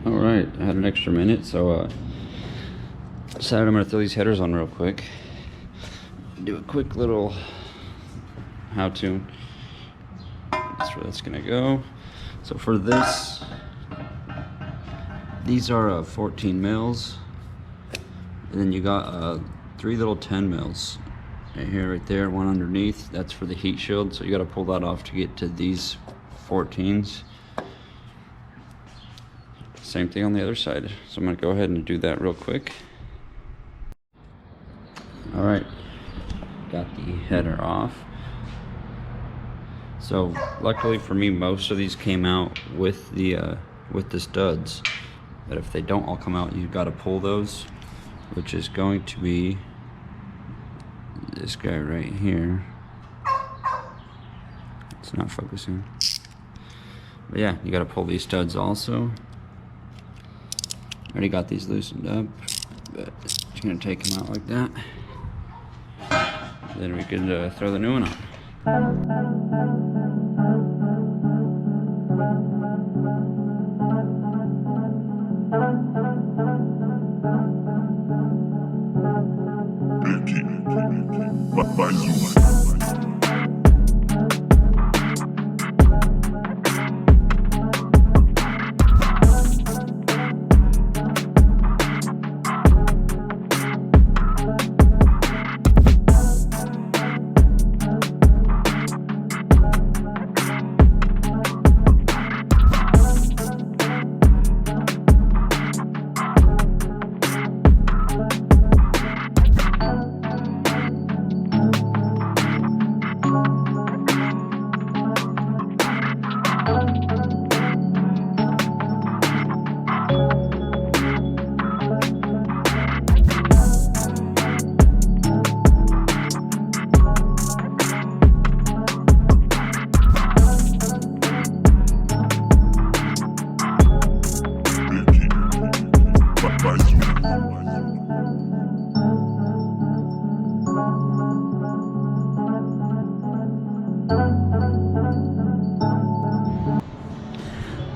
Alright, I had an extra minute, so decided I'm gonna throw these headers on real quick. Do a quick little how-to. That's where that's gonna go. So for this, these are 14 mils, and then you got 3 little 10 mils right here, right there, one underneath. That's for the heat shield, so you got to pull that off to get to these 14s. Same thing on the other side. So I'm gonna go ahead and do that real quick. All right, got the header off. So luckily for me, most of these came out with the studs. But if they don't all come out, you've got to pull those, which is going to be this guy right here. It's not focusing. But yeah, you got to pull these studs also. Already got these loosened up, but just gonna take them out like that. Then we could throw the new one on.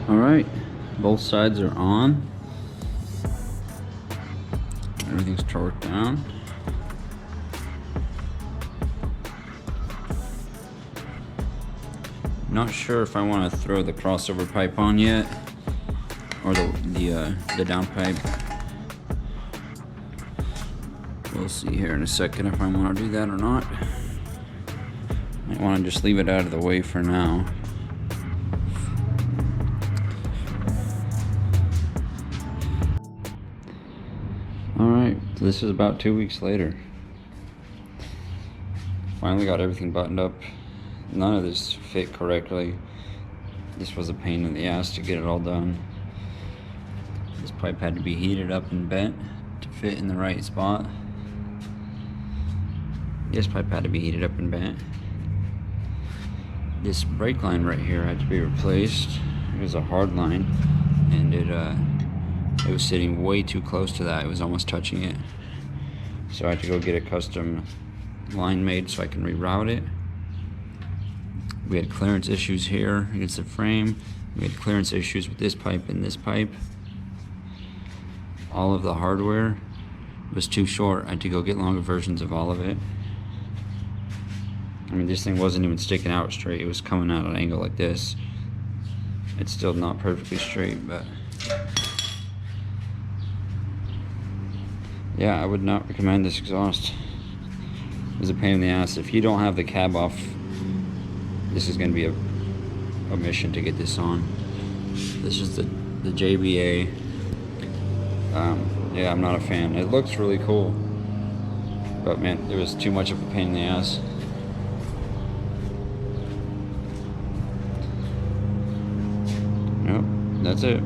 Alright, both sides are on. Everything's torqued down. Not sure if I want to throw the crossover pipe on yet, or the down pipe. We'll see here in a second if I want to do that or not. Might want to just leave it out of the way for now. Alright, so this is about 2 weeks later. Finally got everything buttoned up. None of this fit correctly. This was a pain in the ass to get it all done. This pipe had to be heated up and bent to fit in the right spot. This pipe had to be heated up and bent. This brake line right here had to be replaced. It was a hard line, and it was sitting way too close to that. It was almost touching it. So I had to go get a custom line made so I can reroute it. We had clearance issues here against the frame. We had clearance issues with this pipe and this pipe. All of the hardware was too short. I had to go get longer versions of all of it. I mean, this thing wasn't even sticking out straight. It was coming out at an angle like this. It's still not perfectly straight, but yeah, I would not recommend this exhaust. It was a pain in the ass. If you don't have the cab off, this is going to be a mission to get this on. This is the JBA. Yeah, I'm not a fan. It looks really cool, but man, it was too much of a pain in the ass. Yep, that's it.